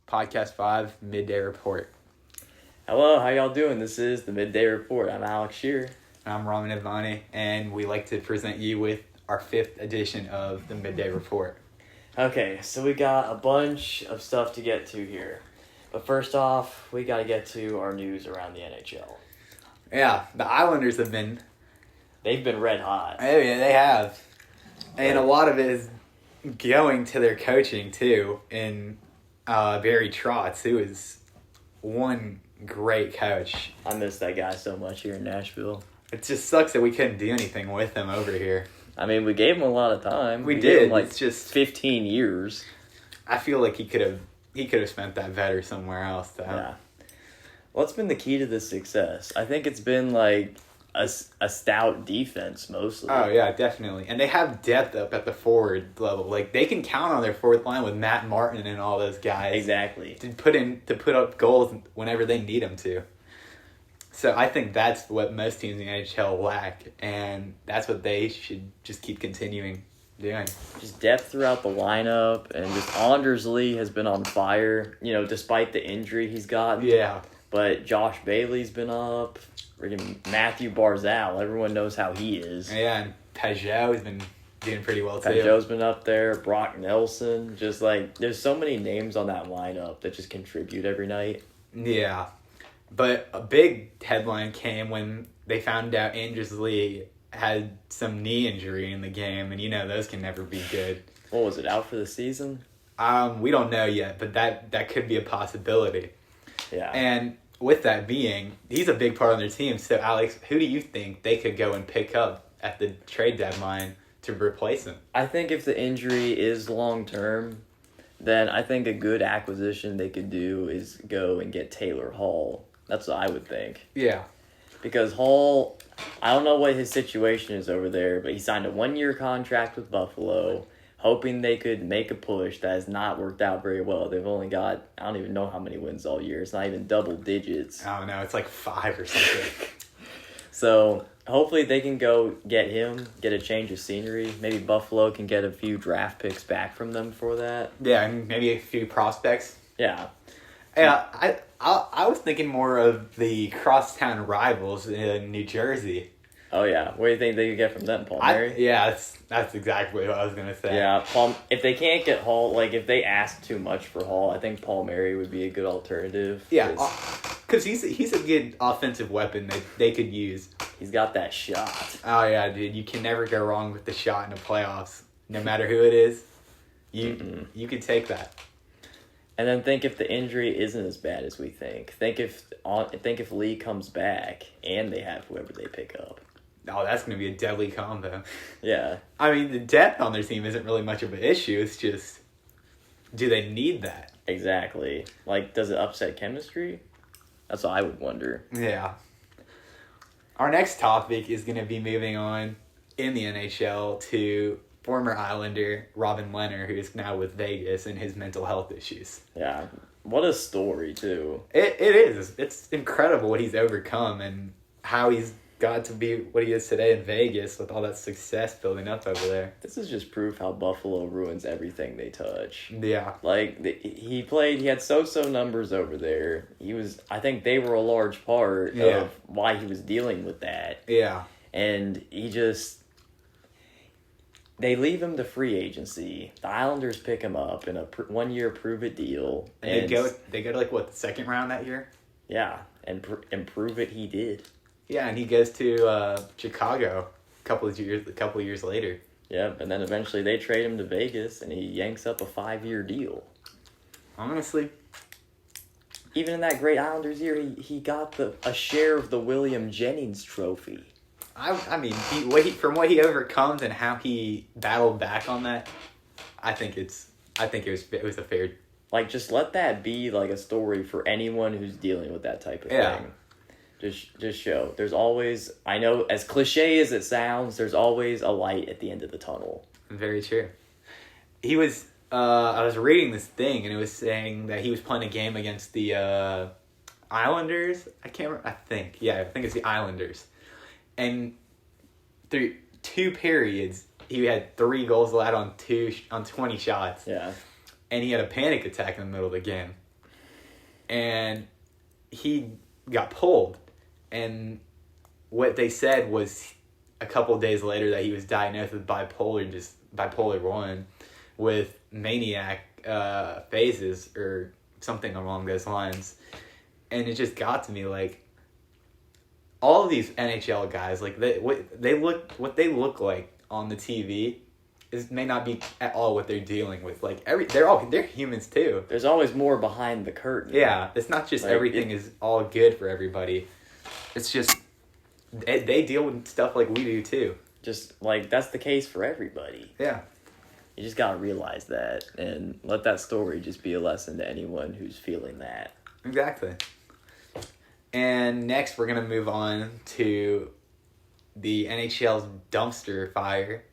Podcast 5, Midday Report. Hello, how y'all doing? This is the Midday Report. I'm Alex Shearer. I'm Raman Avani, and we like to present you with our 5th edition of the Midday Report. Okay, so we got a bunch of stuff to get to here. But first off, we got to get to our news around the NHL. Yeah, the Islanders have been... They've been red hot. Oh, yeah, they have. And a lot of it is going to their coaching, too, in Barry Trotz, who is one great coach. I miss that guy so much here in Nashville. It just sucks that we couldn't do anything with him over here. I mean, we gave him a lot of time. We gave did. him, like, it's just 15 years. I feel like he could have spent that better somewhere else, though. Yeah. What's been the key to this success? I think it's been, like, a stout defense, mostly. Oh, yeah, definitely. And they have depth up at the forward level. Like, they can count on their fourth line with Matt Martin and all those guys. Exactly. To put up goals whenever they need them to. So I think that's what most teams in the NHL lack, and that's what they should just keep continuing doing. Just depth throughout the lineup, and just Anders Lee has been on fire, despite the injury he's got. Yeah. But Josh Bailey's been up. Freaking Matthew Barzal, everyone knows how he is. Yeah, and Pajot has been doing pretty well, too. Pajot's been up there. Brock Nelson. Just, there's so many names on that lineup that just contribute every night. Yeah. But a big headline came when they found out Anders Lee had some knee injury in the game, and those can never be good. What was it, out for the season? We don't know yet, but that could be a possibility. Yeah. And with that being, he's a big part of their team. So, Alex, who do you think they could go and pick up at the trade deadline to replace him? I think if the injury is long-term, then I think a good acquisition they could do is go and get Taylor Hall. That's what I would think. Yeah. Because Hall, I don't know what his situation is over there, but he signed a 1-year contract with Buffalo, hoping they could make a push. That has not worked out very well. They've only got, I don't even know how many wins all year. It's not even double digits. I don't know. It's like 5 or something. So hopefully they can go get him, get a change of scenery. Maybe Buffalo can get a few draft picks back from them for that. Yeah, and maybe a few prospects. Yeah. Yeah, I was thinking more of the crosstown rivals in New Jersey. Oh, yeah. What do you think they could get from them, Paul Mary? That's exactly what I was going to say. Yeah, if they can't get Hall, if they ask too much for Hall, I think Paul Mary would be a good alternative. Yeah, because he's a good offensive weapon that they could use. He's got that shot. Oh, yeah, dude. You can never go wrong with the shot in the playoffs. No matter who it is, you can take that. And then think if the injury isn't as bad as we think. Think if Lee comes back and they have whoever they pick up. Oh, that's going to be a deadly combo. Yeah. I mean, the depth on their team isn't really much of an issue. It's just, do they need that? Exactly. Does it upset chemistry? That's what I would wonder. Yeah. Our next topic is going to be moving on in the NHL to former Islander Robin Lehner, who is now with Vegas, and his mental health issues. Yeah. What a story, too. It is. It's incredible what he's overcome and how he's got to be what he is today in Vegas with all that success building up over there. This is just proof how Buffalo ruins everything they touch. Yeah. He had so-so numbers over there. I think they were a large part of why he was dealing with that. Yeah. And they leave him to free agency. The Islanders pick him up in a 1-year prove-it deal. And they go to, the second round that year? Yeah, and prove it he did. Yeah, and he goes to Chicago a couple of years later. Yep, and then eventually they trade him to Vegas, and he yanks up a 5-year deal. Honestly. Even in that great Islanders year, he got a share of the William Jennings trophy. I mean, from what he overcomes and how he battled back on that, I think it was a fair. Just let that be a story for anyone who's dealing with that type of thing. Just show. There's always, I know, as cliche as it sounds, there's always a light at the end of the tunnel. Very true. He was, I was reading this thing, and it was saying that he was playing a game against the Islanders. I can't remember. I think it's the Islanders. And through 2 periods, he had 3 goals allowed on 20 shots. Yeah. And he had a panic attack in the middle of the game. and he got pulled. And what they said was a couple of days later that he was diagnosed with bipolar 1 with maniac phases or something along those lines. And it just got to me, like, all of these NHL guys, like, what they look like on the TV may not be at all what they're dealing with. Like, they're humans too. There's always more behind the curtain. Yeah, it's not just like, everything is all good for everybody. It's just they deal with stuff like we do too. Just like that's the case for everybody. Yeah. You just gotta realize that and let that story just be a lesson to anyone who's feeling that. Exactly. And next, we're going to move on to the NHL's dumpster fire,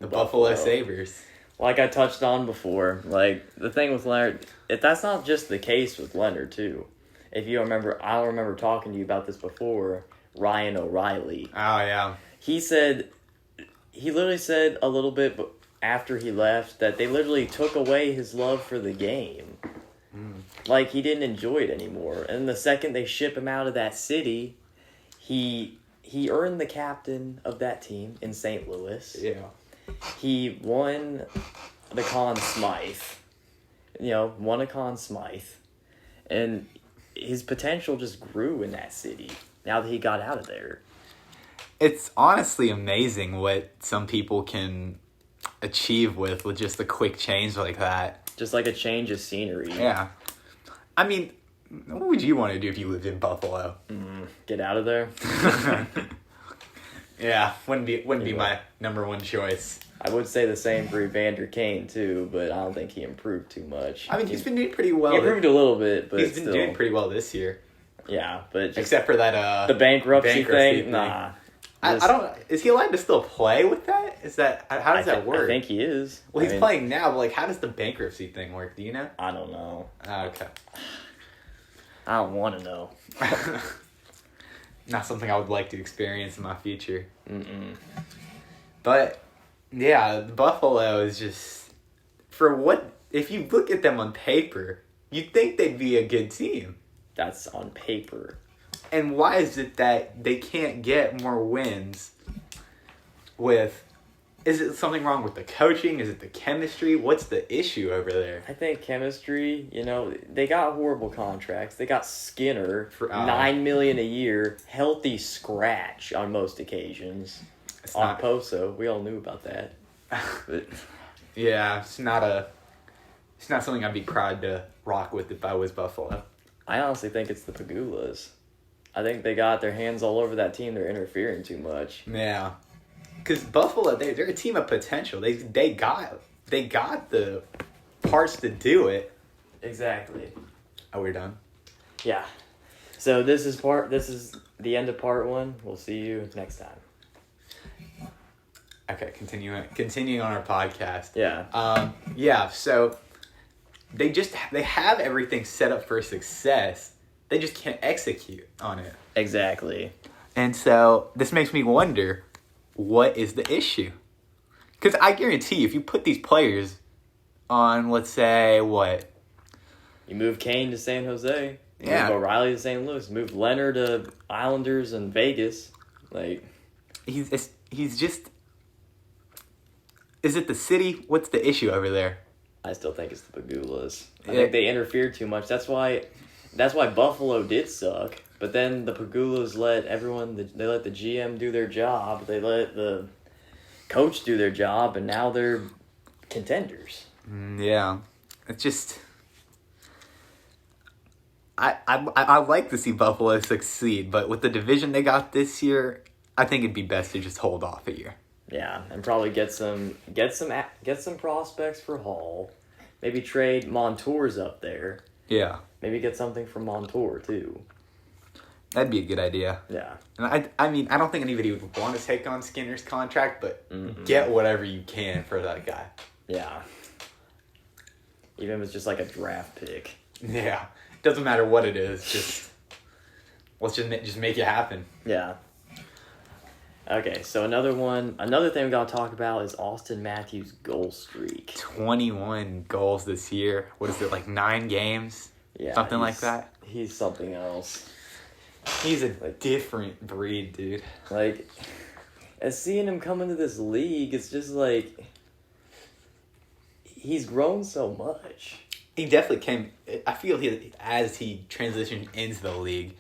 the Buffalo Sabres. Like I touched on before, like, the thing with Leonard, if that's not just the case with Leonard, too. If you remember, I remember talking to you about this before, Ryan O'Reilly. Oh, yeah. He literally said a little bit after he left that they literally took away his love for the game. Like, he didn't enjoy it anymore. And the second they ship him out of that city, he earned the captain of that team in St. Louis. Yeah. He won the Conn Smythe. Won a Conn Smythe. And his potential just grew in that city now that he got out of there. It's honestly amazing what some people can achieve with just a quick change like that. Just like a change of scenery. Yeah. I mean, what would you want to do if you lived in Buffalo? Get out of there. Yeah, wouldn't be my number one choice. I would say the same for Evander Kane too, but I don't think he improved too much. I mean, he's been doing pretty well. He improved a little bit, but he's been doing pretty well this year. Yeah, but just except for that the bankruptcy thing. Nah. I don't. Is he allowed to still play with that? Is that how does that work? I think he is. Well, he's playing now, but like, how does the bankruptcy thing work? Do you know? I don't know. Oh, okay. I don't want to know. Not something I would like to experience in my future. But yeah, Buffalo is just if you look at them on paper, you'd think they'd be a good team. That's on paper. And why is it that they can't get more wins is it something wrong with the coaching? Is it the chemistry? What's the issue over there? I think chemistry, they got horrible contracts. They got Skinner for $9 million a year, healthy scratch on most occasions. Poso, we all knew about that. But yeah, it's not something I'd be proud to rock with if I was Buffalo. I honestly think it's the Pagulas. I think they got their hands all over that team. They're interfering too much. Yeah, because Buffalo, they're a team of potential. They got the parts to do it. Exactly. Oh, we're done. Yeah. So this is the end of part 1. We'll see you next time. Okay, continuing on our podcast. Yeah. Yeah. So they have everything set up for success. They just can't execute on it. Exactly. And so this makes me wonder, what is the issue? Because I guarantee you, if you put these players on, let's say, what? You move Kane to San Jose. Yeah. Move O'Reilly to St. Louis. Move Leonard to Islanders and Vegas. Like, he's just... Is it the city? What's the issue over there? I still think it's the Pagulas. I think they interfered too much. That's why Buffalo did suck. But then the Pagulas let they let the GM do their job. They let the coach do their job, and now they're contenders. Yeah. It's just... I like to see Buffalo succeed, but with the division they got this year, I think it'd be best to just hold off a year. Yeah, and probably get some prospects for Hall. Maybe trade Montour's up there. Yeah. Maybe get something from Montour too. That'd be a good idea. Yeah. And I mean, I don't think anybody would want to take on Skinner's contract, but get whatever you can for that guy. Yeah. Even if it's just like a draft pick. Yeah. Doesn't matter what it is, just let's just make it happen. Yeah. Okay, so another thing we gotta talk about is Austin Matthews' goal streak. 21 goals this year. What is it, like 9 games? Yeah, something like that. He's something else. He's a different breed, dude. Like, as seeing him come into this league, it's just like he's grown so much. He definitely came. I feel as he transitioned into the league,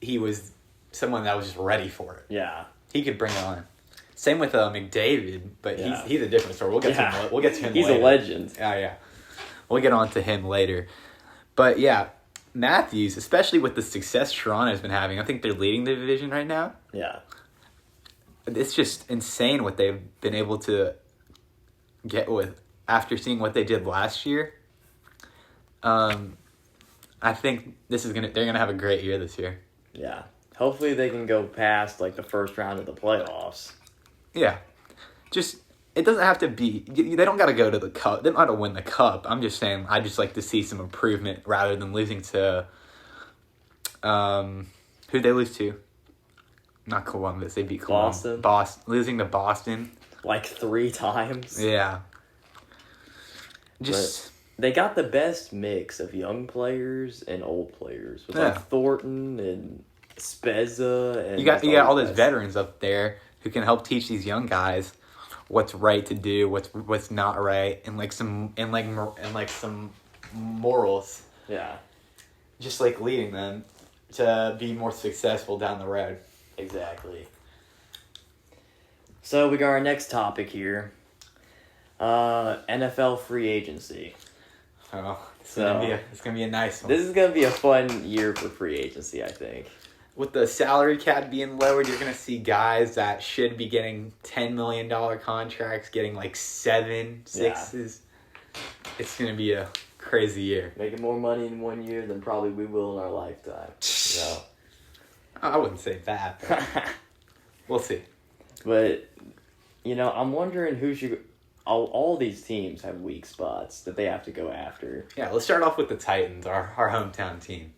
he was someone that was just ready for it. Yeah, he could bring it on. Same with McDavid, but Yeah. he's a different story. We'll get to him. We'll get to him. He's later. a legend. Yeah. We'll get on to him later. But yeah, Matthews, especially with the success Toronto's been having, I think they're leading the division right now. Yeah. It's just insane what they've been able to get with after seeing what they did last year. I think they're gonna have a great year this year. Yeah. Hopefully they can go past like the first round of the playoffs. Yeah. Just it doesn't have to be they don't gotta go to the cup. They don't have to win the cup. I'm just saying I just like to see some improvement rather than losing to who'd they lose to? Not Columbus. They beat Columbus. Boston. Losing to Boston. Like 3 times. Yeah. Just they got the best mix of young players and old players with like Thornton and Spezza and you got all those veterans up there who can help teach these young guys what's right to do, what's not right, and some morals. Yeah. Just like leading them to be more successful down the road. Exactly. So we got our next topic here. NFL free agency. Oh, it's gonna be a nice one. This is gonna be a fun year for free agency, I think. With the salary cap being lowered, you're gonna see guys that should be getting $10 million contracts getting like 7, 6s. Yeah. It's gonna be a crazy year. Making more money in 1 year than probably we will in our lifetime. So I wouldn't say that. But we'll see. But I'm wondering who should. All these teams have weak spots that they have to go after. Yeah, let's start off with the Titans, our hometown team.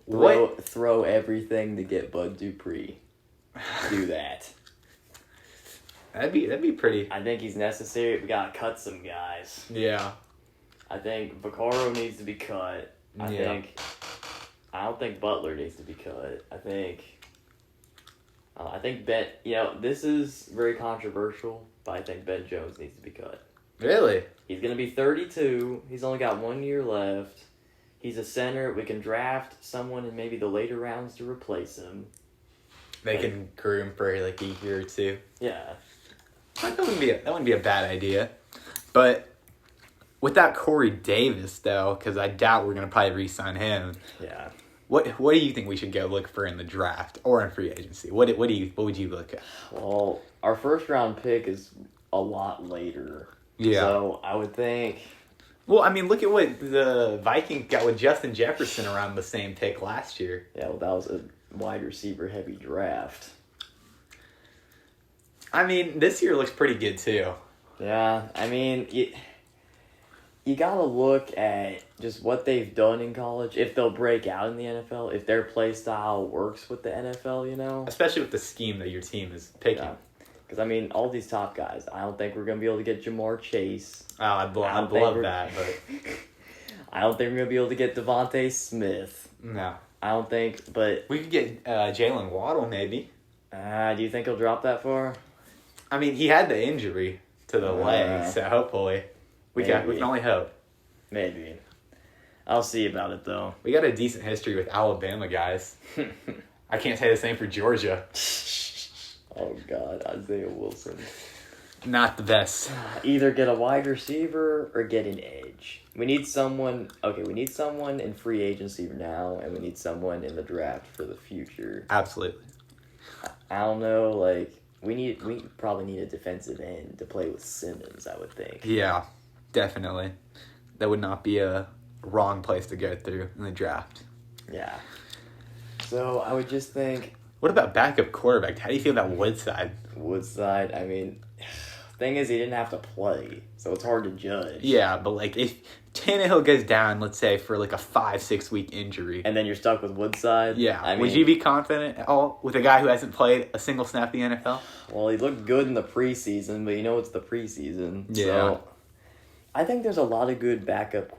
Throw everything to get Bud Dupree. Do that. That'd be pretty. I think he's necessary. We gotta cut some guys. Yeah. I think Vaccaro needs to be cut. I don't think Butler needs to be cut. I think Ben. This is very controversial, but I think Ben Jones needs to be cut. Really? He's gonna be 32. He's only got 1 year left. He's a center. We can draft someone in maybe the later rounds to replace him. They can groom for like a year or two. Yeah. That wouldn't be a bad idea. But without Corey Davis, though, because I doubt we're going to probably re-sign him. Yeah. What do you think we should go look for in the draft or in free agency? What would you look at? Well, our first round pick is a lot later. Yeah. So I would think. Well, I mean, look at what the Vikings got with Justin Jefferson around the same pick last year. Yeah, well, that was a wide receiver heavy draft. I mean, this year looks pretty good too. Yeah, I mean, you gotta look at just what they've done in college, if they'll break out in the NFL, if their play style works with the NFL, Especially with the scheme that your team is picking. Yeah. Because, I mean, all these top guys, I don't think we're going to be able to get Jamar Chase. Oh, I'd love that, but I don't think we're going to be able to get Devontae Smith. No. I don't think, but... We could get Jalen Waddle, maybe. Do you think he'll drop that far? I mean, he had the injury to the leg, so hopefully we can only hope. Maybe. I'll see about it, though. We got a decent history with Alabama guys. I can't say the same for Georgia. Oh, God. Isaiah Wilson. Not the best. Either get a wide receiver or get an edge. We need someone in free agency now, and we need someone in the draft for the future. Absolutely. I don't know, we probably need a defensive end to play with Simmons, I would think. Yeah, definitely. That would not be a wrong place to go through in the draft. Yeah. So I would just think... What about backup quarterback? How do you feel about Woodside? Woodside, I mean... Thing is, he didn't have to play, so it's hard to judge. Yeah, but if Tannehill goes down, let's say, for a 5-6 week injury. And then you're stuck with Woodside? Yeah. Would you be confident at all with a guy who hasn't played a single snap in the NFL? Well, he looked good in the preseason, but it's the preseason. Yeah. So I think there's a lot of good backup